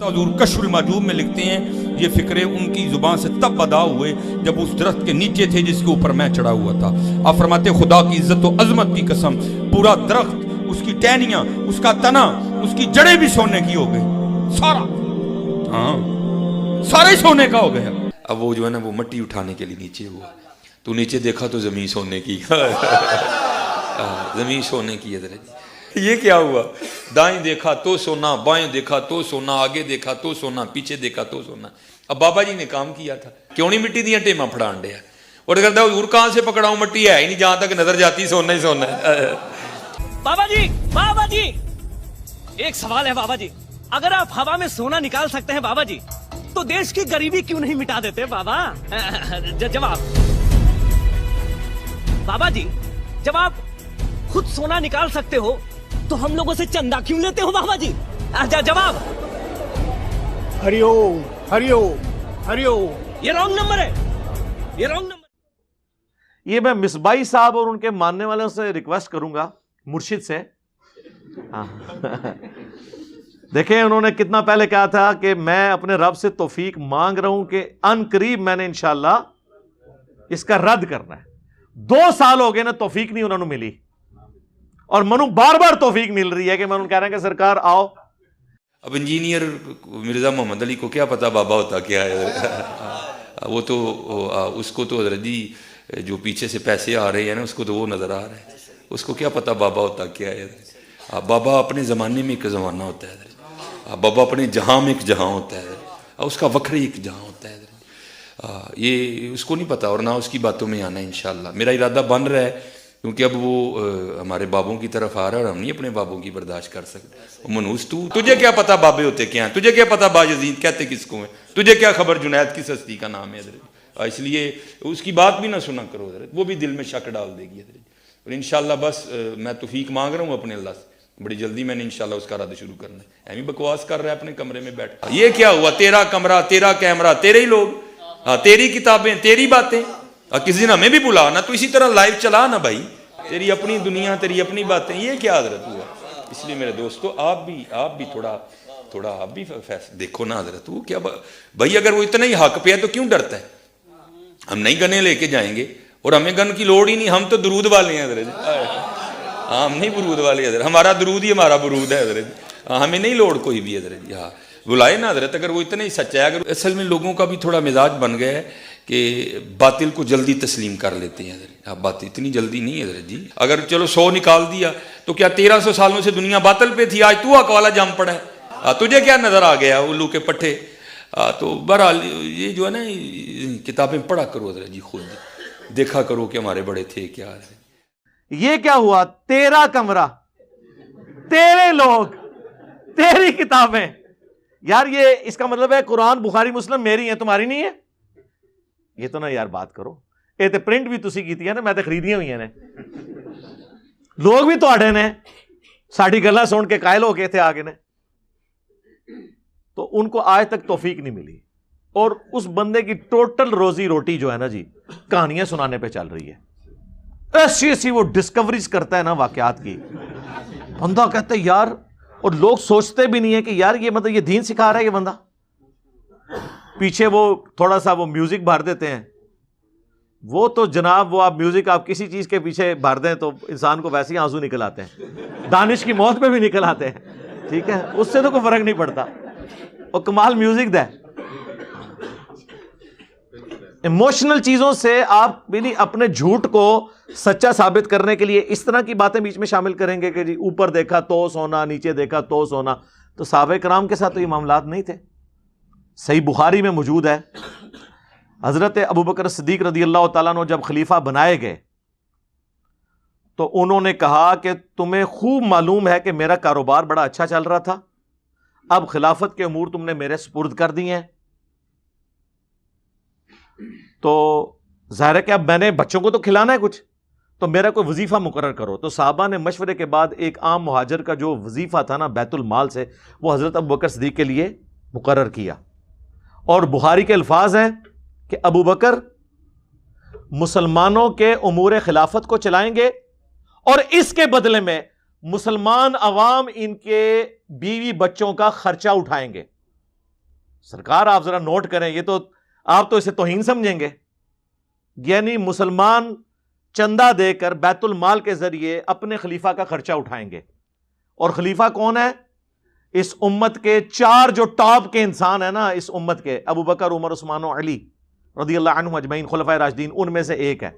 حضور کشف المحجوب میں لکھتے ہیں یہ فکرے ان کی زبان سے تب ادا ہوئے جب اس درخت کے نیچے تھے جس کے اوپر میں چڑھا ہوا تھا. آپ فرماتے خدا کی عزت و عظمت کی قسم پورا درخت، اس کی ٹہنیاں، اس کا تنا، اس کی جڑیں بھی سونے کی ہو گئی، سارا، ہاں سارے سونے کا ہو گیا. اب وہ جو ہے نا وہ مٹی اٹھانے کے لیے نیچے ہوا، تو نیچے دیکھا تو زمین سونے کی. زمین سونے کی ہے. یہ کیا ہوا؟ دائیں دیکھا تو سونا، بائیں دیکھا تو سونا، آگے دیکھا تو سونا، پیچھے دیکھا تو سونا. اب بابا جی نے کام کیا تھا، کیوں نہیں مٹی دیا ٹیما پھڑان دیا، اور کہتا حضور کہاں سے پکڑاؤں، مٹی ہے ہی نہیں، جہاں تک نظر جاتی سونا ہی سونا ہے. بابا جی ایک سوال ہے بابا جی، اگر آپ ہوا میں سونا نکال سکتے ہیں بابا جی تو دیش کی غریبی کیوں نہیں مٹا دیتے بابا؟ جواب بابا جی، جب آپ خود سونا نکال سکتے ہو تو ہم لوگوں سے چندہ کیوں لیتے ہو بابا جی؟ جواب ہریوم ہریوم ہریوم. یہ رانگ نمبر ہے، یہ رانگ نمبر. یہ میں مصباحی صاحب اور ان کے ماننے والوں سے ریکویسٹ کروں گا، مرشد سے. دیکھیں انہوں نے کتنا پہلے کہا تھا کہ میں اپنے رب سے توفیق مانگ رہا ہوں کہ ان قریب میں نے انشاءاللہ اس کا رد کرنا ہے. 2 سال ہو گئے نا توفیق نہیں انہوں نے ملی، اور منو بار بار توفیق مل رہی ہے کہ میں انہوں کہہ رہا ہیں کہ سرکار آؤ. اب انجینئر مرزا محمد علی کو کیا پتا بابا ہوتا کیا ہے. وہ تو اس کو تو حضرت جی جو پیچھے سے پیسے آ رہے ہیں نا اس کو تو وہ نظر آ رہا ہے، اس کو کیا پتا بابا ہوتا کیا ہے. بابا اپنے زمانے میں ایک زمانہ ہوتا ہے، بابا اپنے جہاں میں ایک جہاں ہوتا ہے، اس کا وکری ایک جہاں ہوتا ہے. یہ اس کو نہیں پتا اور نہ اس کی باتوں میں آنا ہے. انشاءاللہ میرا ارادہ بن رہا ہے، کیونکہ اب وہ ہمارے بابوں کی طرف آ رہا ہے اور ہم نہیں اپنے بابوں کی برداشت کر سکتے. منوس تجھے کیا پتا بابے ہوتے کیا ہیں، تجھے کیا پتا باجزید کہتے کس کو ہیں، تجھے کیا خبر جنید کس ہستی کا نام ہے حضرت. اس لیے اس کی بات بھی نہ سنا کرو حضرت، وہ بھی دل میں شک ڈال دے گی حضرت. اور انشاءاللہ بس میں توفیق مانگ رہا ہوں اپنے اللہ سے، بڑی جلدی میں نے انشاءاللہ اس کا رد شروع کرنا ہے. ایمی بکواس کر رہا ہے اپنے کمرے میں بیٹھ. یہ کیا ہوا؟ تیرا کمرہ، تیرا کیمرہ، تیرے ہی لوگ، تیری کتابیں، تیری باتیں. کسی دن ہمیں بھی بلا نا، تو اسی طرح لائیو چلا نا بھائی، تیری اپنی دنیا، تیری اپنی باتیں. یہ کیا حضرت ہوا؟ اس لیے میرے دوستو آپ بھی تھوڑا آپ بھی دیکھو نا حضرت. وہ کیا بھائی، اگر وہ اتنا ہی حق پہ ہے تو کیوں ڈرتا ہے؟ ہم نہیں گنے لے کے جائیں گے، اور ہمیں گن کی لوڑ ہی نہیں، ہم تو درود والے ہیں حضرت. ہم نہیں برود والے حضرت، ہمارا درود ہی ہمارا برود ہے حضرت. ہمیں نہیں لوڑ کوئی بھی حضرت. ہاں بلائے نا حضرت، اگر وہ اتنا ہی سچا ہے. اگر اصل میں لوگوں کا بھی تھوڑا مزاج بن گیا ہے کہ باطل کو جلدی تسلیم کر لیتے ہیں حضرت. بات اتنی جلدی نہیں ہے حضرت جی. اگر چلو 100 نکال دیا تو کیا 1300 سالوں سے دنیا باطل پہ تھی، آج تو حق والا جم پڑا ہے. تجھے کیا نظر آ گیا الو کے پٹھے. تو بہرحال یہ جو ہے نا کتابیں پڑھا کرو حضرت جی، خود دیکھا کرو کہ ہمارے بڑے تھے کیا ہے. یہ کیا ہوا؟ تیرا کمرہ، تیرے لوگ، تیری کتابیں. یار یہ اس کا مطلب ہے قرآن بخاری مسلم میری ہیں، تمہاری نہیں ہے. یہ تو نا یار بات کرو. یہ تو پرنٹ بھی تسی کیتی ہے نا، میں تو خریدیاں ہوئی ہیں. لوگ بھی تواڈے نے ساڈی گلاں سن کے قائل ہو گئے تھے آگے نے. تو ان کو آج تک توفیق نہیں ملی، اور اس بندے کی ٹوٹل روزی روٹی جو ہے نا جی کہانیاں سنانے پہ چل رہی ہے. ایسی وہ ڈسکوریز کرتا ہے نا واقعات کی، بندہ کہتا ہے یار، اور لوگ سوچتے بھی نہیں ہے کہ یار یہ مطلب یہ دین سکھا رہا ہے یہ بندہ. پیچھے وہ تھوڑا سا وہ میوزک بھر دیتے ہیں. وہ تو جناب وہ آپ میوزک آپ کسی چیز کے پیچھے بھر دیں تو انسان کو ویسے ہی آنسو نکل آتے ہیں، دانش کی موت پہ بھی نکل آتے ہیں. ٹھیک ہے، اس سے تو کوئی فرق نہیں پڑتا. اور کمال میوزک دے. ایموشنل چیزوں سے آپ بھی اپنے جھوٹ کو سچا ثابت کرنے کے لیے اس طرح کی باتیں بیچ میں شامل کریں گے کہ جی اوپر دیکھا تو سونا، نیچے دیکھا تو سونا. تو صحابہ کرام کے ساتھ تو یہ معاملات نہیں تھے. صحیح بخاری میں موجود ہے، حضرت ابوبکر صدیق رضی اللہ تعالیٰ عنہ جب خلیفہ بنائے گئے تو انہوں نے کہا کہ تمہیں خوب معلوم ہے کہ میرا کاروبار بڑا اچھا چل رہا تھا، اب خلافت کے امور تم نے میرے سپرد کر دیے ہیں، تو ظاہر ہے کہ اب میں نے بچوں کو تو کھلانا ہے کچھ، تو میرا کوئی وظیفہ مقرر کرو. تو صحابہ نے مشورے کے بعد ایک عام مہاجر کا جو وظیفہ تھا نا بیت المال سے، وہ حضرت ابوبکر صدیق کے لیے مقرر کیا. اور بخاری کے الفاظ ہیں کہ ابوبکر مسلمانوں کے امور خلافت کو چلائیں گے، اور اس کے بدلے میں مسلمان عوام ان کے بیوی بچوں کا خرچہ اٹھائیں گے. سرکار آپ ذرا نوٹ کریں، یہ تو آپ تو اسے توہین سمجھیں گے. یعنی مسلمان چندہ دے کر بیت المال کے ذریعے اپنے خلیفہ کا خرچہ اٹھائیں گے. اور خلیفہ کون ہے؟ اس امت کے 4 جو ٹاپ کے انسان ہیں نا اس امت کے، ابو بکر، عمر، عثمان و علی رضی اللہ عنہم اجمعین، خلفائے راشدین، ان میں سے ایک ہے.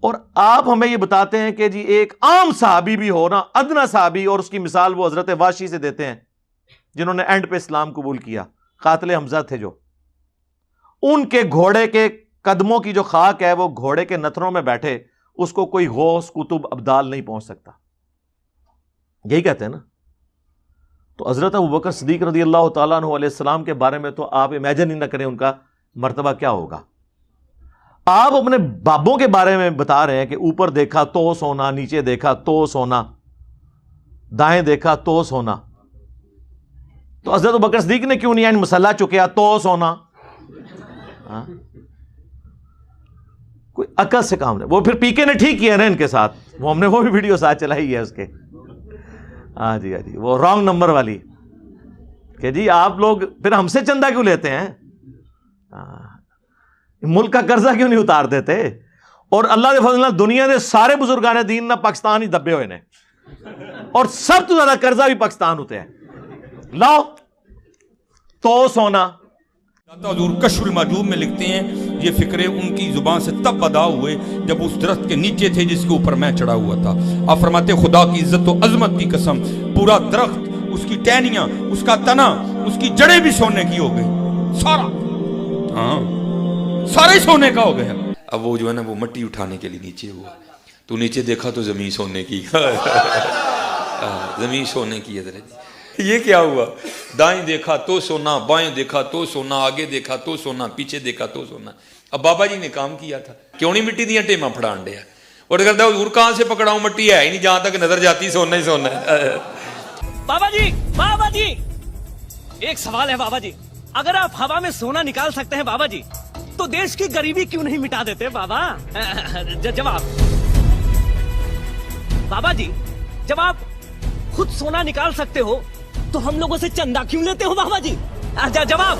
اور آپ ہمیں یہ بتاتے ہیں کہ جی ایک عام صحابی بھی ہو نا، ادنا صحابی، اور اس کی مثال وہ حضرت واشی سے دیتے ہیں جنہوں نے اینڈ پہ اسلام قبول کیا، قاتل حمزہ تھے جو. ان کے گھوڑے کے قدموں کی جو خاک ہے وہ گھوڑے کے نتھنوں میں بیٹھے، اس کو کوئی غوث، کتب، ابدال نہیں پہنچ سکتا. یہی کہتے ہیں نا. تو حضرت ابوبکر صدیق رضی اللہ تعالیٰ عنہ علیہ السلام کے بارے میں تو آپ امیجن ہی نہ کریں ان کا مرتبہ کیا ہوگا. آپ اپنے بابوں کے بارے میں بتا رہے ہیں کہ اوپر دیکھا تو سونا، نیچے دیکھا تو سونا، دائیں دیکھا تو سونا. تو حضرت ابوبکر صدیق نے کیوں نہیں مسلح چکیا تو سونا؟ کوئی عقل سے کام نہیں. وہ پھر پی کے نے ٹھیک کیا نا ان کے ساتھ، وہ ہم نے وہ بھی ویڈیو ساتھ چلائی ہے اس کے. ہاں جی وہ رانگ نمبر والی کہ جی آپ لوگ پھر ہم سے چندہ کیوں لیتے ہیں، ملک کا قرضہ کیوں نہیں اتار دیتے. اور اللہ کے فضل دنیا کے سارے بزرگان دین نہ پاکستان ہی دبے ہوئے نے، اور سب تو زیادہ قرضہ بھی پاکستان ہوتے ہیں. لاؤ تو سونا. حضور کشف المحجوب میں لکھتے ہیں یہ فکرے ان کی زبان سے تب ادا ہوئے جب اس درخت کے نیچے تھے جس کے اوپر میں چڑھا ہوا تھا. آپ فرماتے خدا کی عزت و عظمت کی قسم، پورا درخت، اس کی ٹہنیاں، اس کا تنا، اس کی جڑیں بھی سونے کی ہو گئی، سارا، ہاں سارا ہی سونے کا ہو گیا. اب وہ جو ہے نا وہ مٹی اٹھانے کے لیے نیچے ہوا، تو نیچے دیکھا تو زمین سونے کی. زمین سونے کی. حضرت یہ کیا ہوا؟ دائیں دیکھا تو سونا، بائیں دیکھا تو سونا، آگے دیکھا تو سونا، پیچھے دیکھا تو سونا. اب بابا جی نے کام کیا تھا، کیوں نہیں مٹی دیا ٹیما پھڑان ڈیا، اور کرتا حضور کہاں سے پکڑاؤں، مٹی ہے ہی نہیں، جہاں تک نظر جاتی سونا ہی سونا ہے. بابا جی ایک سوال ہے بابا جی، اگر آپ ہوا میں سونا نکال سکتے ہیں بابا جی تو دیش کی غریبی کیوں نہیں مٹا دیتے بابا؟ جواب بابا جی، جب آپ خود سونا نکال سکتے ہو تو ہم لوگوں سے چندہ کیوں لیتے ہو بابا جی؟ جواب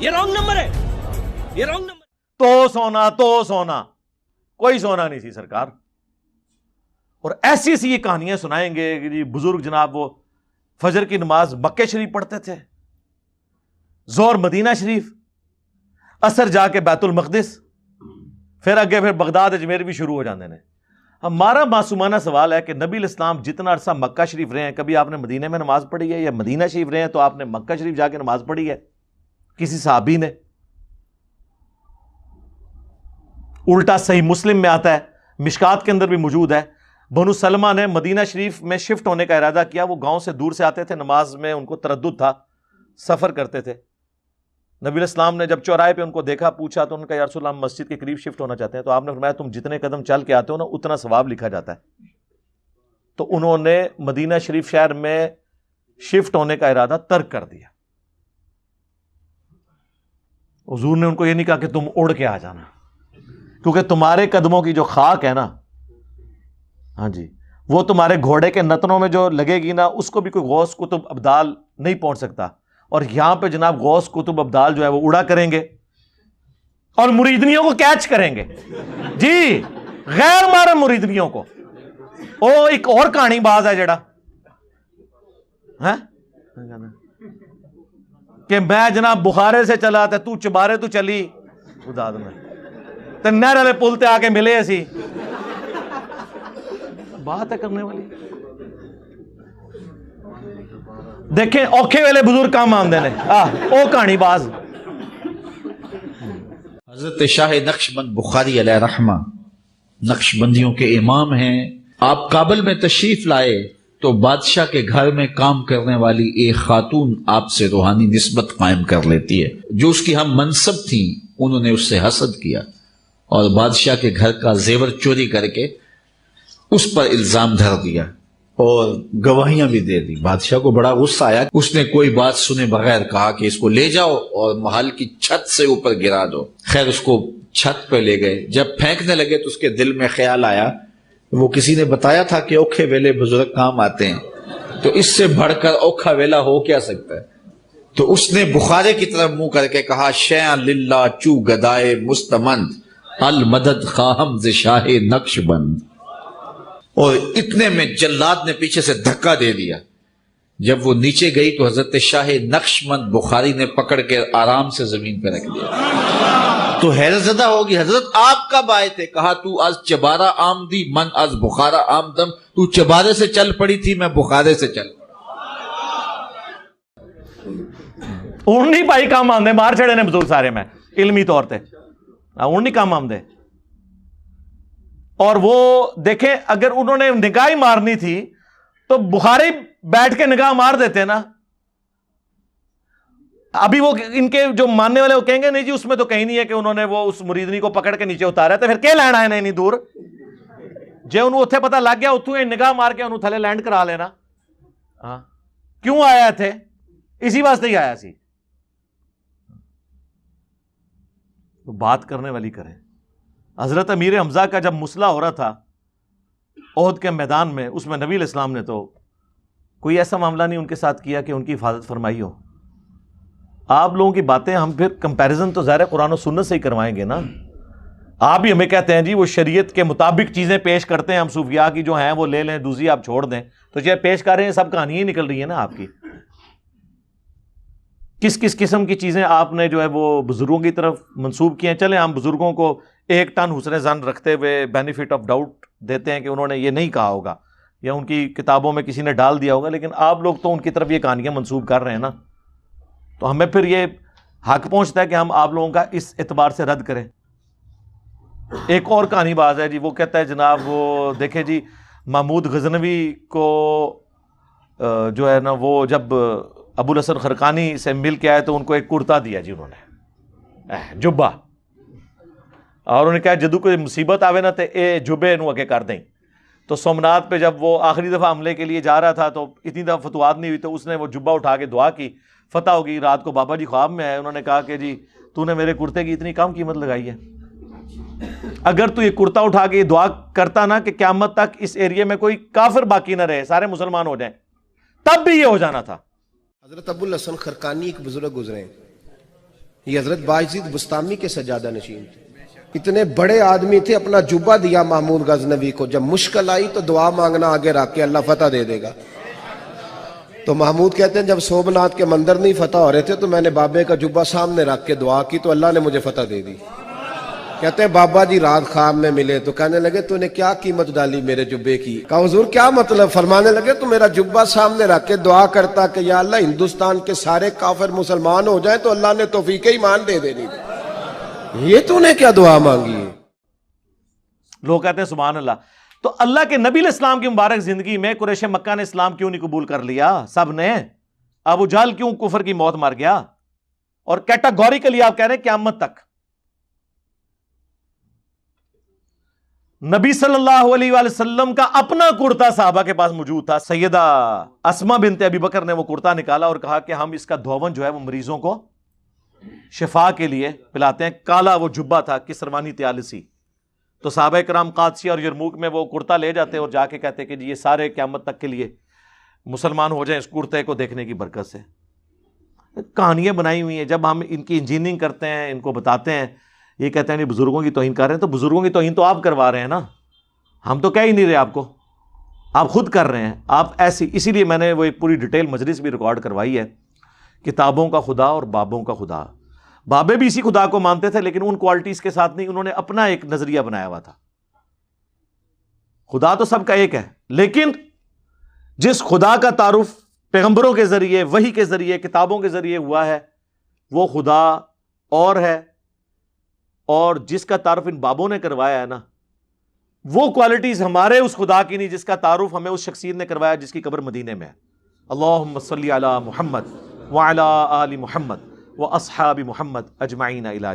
یہ رانگ نمبر ہے، یہ رانگ نمبر. تو سونا کوئی سونا نہیں سی سرکار. اور ایسی ایسی یہ کہانیاں سنائیں گے کہ جی بزرگ جناب وہ فجر کی نماز مکہ شریف پڑھتے تھے، ظہر مدینہ شریف، عصر جا کے بیت المقدس، پھر اگے پھر بغداد اجمیر بھی شروع ہو جاندے نے. ہمارا معصومانہ سوال ہے کہ نبی الاسلام جتنا عرصہ مکہ شریف رہے ہیں، کبھی آپ نے مدینہ میں نماز پڑھی ہے؟ یا مدینہ شریف رہے ہیں تو آپ نے مکہ شریف جا کے نماز پڑھی ہے کسی صحابی نے؟ الٹا صحیح مسلم میں آتا ہے، مشکات کے اندر بھی موجود ہے، بنو سلمہ نے مدینہ شریف میں شفٹ ہونے کا ارادہ کیا. وہ گاؤں سے دور سے آتے تھے، نماز میں ان کو تردد تھا، سفر کرتے تھے. نبی الاسلام نے جب چوراہے پہ ان کو دیکھا، پوچھا تو ان کا یا رسول اللہ مسجد کے قریب شفٹ ہونا چاہتے ہیں. تو آپ نے فرمایا تم جتنے قدم چل کے آتے ہو نا اتنا ثواب لکھا جاتا ہے. تو انہوں نے مدینہ شریف شہر میں شفٹ ہونے کا ارادہ ترک کر دیا. حضور نے ان کو یہ نہیں کہا کہ تم اڑ کے آ جانا، کیونکہ تمہارے قدموں کی جو خاک ہے نا، ہاں جی، وہ تمہارے گھوڑے کے نتنوں میں جو لگے گی نا، اس کو بھی کوئی غوث، کتب، ابدال نہیں پہنچ سکتا. اور یہاں پہ جناب غوث، کتب، ابدال جو ہے وہ اڑا کریں گے اور مریدنیوں کو کیچ کریں گے. جی غیر محرم مریدنیوں کو. او ایک اور کہانی باز ہے جڑا کہ میں جناب بخارے سے چلا تو چبارے تو چلی خدا میں تے نہر والے پل تے آ کے ملے اسی. بات ہے کرنے والی. دیکھیں اوکھے ویلے بزرگ کام آندے نے، او کہانی باز. حضرت شاہ نقشبند بخاری علیہ رحمہ نقشبندیوں کے امام ہیں. آپ کابل میں تشریف لائے تو بادشاہ کے گھر میں کام کرنے والی ایک خاتون آپ سے روحانی نسبت قائم کر لیتی ہے. جو اس کی ہم منصب تھیں انہوں نے اس سے حسد کیا اور بادشاہ کے گھر کا زیور چوری کر کے اس پر الزام دھر دیا اور گواہیاں بھی دے دی. بادشاہ کو بڑا غصہ آیا. اس نے کوئی بات سنے بغیر کہا کہ اس کو لے جاؤ اور محل کی چھت سے اوپر گرا دو. خیر اس کو چھت پہ لے گئے. جب پھینکنے لگے تو اس کے دل میں خیال آیا، وہ کسی نے بتایا تھا کہ اوکھے ویلے بزرگ کام آتے ہیں. تو اس سے بڑھ کر اوکھا ویلا ہو کیا سکتا ہے؟ تو اس نے بخارے کی طرف منہ کر کے کہا شیئا للہ چو گدائے مستمند المدد خواہم ز شاہ نقش بند. اور اتنے میں جلاد نے پیچھے سے دھکا دے دیا. جب وہ نیچے گئی تو حضرت شاہ نقش بند بخاری نے پکڑ کے آرام سے زمین پہ رکھ دیا. تو حیرت زدہ ہوگی حضرت آپ کب آئے تھے؟ کہا تو از چبارہ آمدی من از بخارا آمدم. تو چبارے سے چل پڑی تھی، میں بخارے سے چل پڑا. اون نہیں بھائی کام آمدے مار چھڑے نے بزرگ سارے میں علمی طور تے اون نہیں کام آمدے. اور وہ دیکھیں اگر انہوں نے نگاہ ہی مارنی تھی تو بخاری بیٹھ کے نگاہ مار دیتے نا. ابھی وہ ان کے جو ماننے والے وہ کہیں گے نہیں جی اس میں تو کہیں نہیں ہے کہ انہوں نے وہ اس مریدنی کو پکڑ کے نیچے اتارا تو پھر کیا لینا ہے نہیں دور جے انہوں اتھے پتہ لگ گیا اتھوں نگاہ مار کے انہوں تھلے لینڈ کرا لینا. ہاں کیوں آیا تھے؟ اسی واسطے ہی آیا سی. تو بات کرنے والی کریں. حضرت امیر حمزہ کا جب مسئلہ ہو رہا تھا احد کے میدان میں، اس میں نبی علیہ السلام نے تو کوئی ایسا معاملہ نہیں ان کے ساتھ کیا کہ ان کی حفاظت فرمائی ہو. آپ لوگوں کی باتیں ہم پھر کمپیریزن تو ظاہر قرآن و سنت سے ہی کروائیں گے نا. آپ بھی ہمیں کہتے ہیں جی وہ شریعت کے مطابق چیزیں پیش کرتے ہیں، ہم صوفیاء کی جو ہیں وہ لے لیں، دوسری آپ چھوڑ دیں. تو یہ پیش کر رہے ہیں سب کہانیاں ہی نکل رہی ہیں نا آپ کی. کس کس قسم کی چیزیں آپ نے جو ہے وہ بزرگوں کی طرف منسوب کی ہیں. چلیں ہم بزرگوں کو 1 ٹن حسن ظن رکھتے ہوئے بینیفٹ آف ڈاؤٹ دیتے ہیں کہ انہوں نے یہ نہیں کہا ہوگا یا ان کی کتابوں میں کسی نے ڈال دیا ہوگا، لیکن آپ لوگ تو ان کی طرف یہ کہانیاں منسوب کر رہے ہیں نا. تو ہمیں پھر یہ حق پہنچتا ہے کہ ہم آپ لوگوں کا اس اعتبار سے رد کریں. ایک اور کہانی باز ہے جی، وہ کہتا ہے جناب وہ دیکھیں جی محمود غزنوی کو جو ہے نا وہ جب ابو الحسن خرقانی سے مل کے آئے تو ان کو ایک کرتا دیا جی انہوں نے جبہ، اور انہوں نے کہا جدو کوئی مصیبت آوے نا تے اے جبے نو اگے کر دیں. تو سومنات پہ جب وہ آخری دفعہ حملے کے لیے جا رہا تھا تو اتنی دفعہ فتوحات نہیں ہوئی تو اس نے وہ جبہ اٹھا کے دعا کی، فتح ہوگی. رات کو بابا جی خواب میں آئے، انہوں نے کہا کہ جی تو نے میرے کرتے کی اتنی کم قیمت لگائی ہے. اگر تو یہ کرتا اٹھا کے یہ دعا کرتا نا کہ قیامت تک اس ایریے میں کوئی کافر باقی نہ رہے، سارے مسلمان ہو جائیں، تب بھی یہ ہو جانا تھا. حضرت ابو الحسن خرقانی ایک بزرگ گزرے ہیں، یہ حضرت باعزید بستامی کے سجادہ نشین تھے. اتنے بڑے آدمی تھے، اپنا جبہ دیا محمود غزنوی کو. جب مشکل آئی تو دعا مانگنا آگے رکھ کے اللہ فتح دے دے گا. تو محمود کہتے ہیں جب سومنات کے مندر نہیں فتح ہو رہے تھے تو میں نے بابے کا جبہ سامنے رکھ کے دعا کی تو اللہ نے مجھے فتح دے دی. کہتے ہیں بابا جی رات خواب میں ملے تو کہنے لگے تو نے کیا قیمت ڈالی میرے جبے کی؟ کہا حضور کیا مطلب؟ فرمانے لگے تو میرا جبہ سامنے رکھ کے دعا کرتا کہ یا اللہ ہندوستان کے سارے کافر مسلمان ہو جائیں تو اللہ نے توفیق ایمان دے دینی تھی. یہ تو نے کیا دعا مانگی ہے؟ لوگ کہتے ہیں سبحان اللہ. تو اللہ کے نبی علیہ السلام کی مبارک زندگی میں قریش مکہ نے اسلام کیوں نہیں قبول کر لیا؟ سب نے. ابو جہل کیوں کفر کی موت مر گیا؟ اور کیٹاگوریکلی آپ کہہ رہے ہیں قیامت تک. نبی صلی اللہ علیہ وآلہ وسلم کا اپنا کرتا صحابہ کے پاس موجود تھا. سیدہ اسما بنت ابی بکر نے وہ کرتا نکالا اور کہا کہ ہم اس کا دھون جو ہے وہ مریضوں کو شفا کے لیے پلاتے ہیں. کالا وہ جبہ تھا کسروانی تیالسی. تو صحابہ کرام قادسیہ اور یرموک میں وہ کرتا لے جاتے اور جا کے کہتے کہ جی یہ سارے قیامت تک کے لیے مسلمان ہو جائیں اس کرتے کو دیکھنے کی برکت سے. کہانیاں بنائی ہوئی ہیں. جب ہم ان کی انجینئرنگ کرتے ہیں، ان کو بتاتے ہیں، یہ کہتے ہیں بزرگوں کی توہین کر رہے ہیں. تو بزرگوں کی توہین تو آپ کروا رہے ہیں نا، ہم تو کہہ ہی نہیں رہے آپ کو، آپ خود کر رہے ہیں. آپ ایسی، اسی لیے میں نے وہ ایک پوری ڈیٹیل مجلس بھی ریکارڈ کروائی ہے، کتابوں کا خدا اور بابوں کا خدا. بابے بھی اسی خدا کو مانتے تھے لیکن ان کوالٹیز کے ساتھ نہیں، انہوں نے اپنا ایک نظریہ بنایا ہوا تھا. خدا تو سب کا ایک ہے، لیکن جس خدا کا تعارف پیغمبروں کے ذریعے، وحی کے ذریعے، کتابوں کے ذریعے ہوا ہے وہ خدا اور ہے، اور جس کا تعارف ان بابوں نے کروایا ہے نا وہ کوالٹیز ہمارے اس خدا کی نہیں جس کا تعارف ہمیں اس شخصیت نے کروایا جس کی قبر مدینے میں ہے. اللہم صلی علی محمد وعلی آل محمد واصحاب محمد اجمعین الی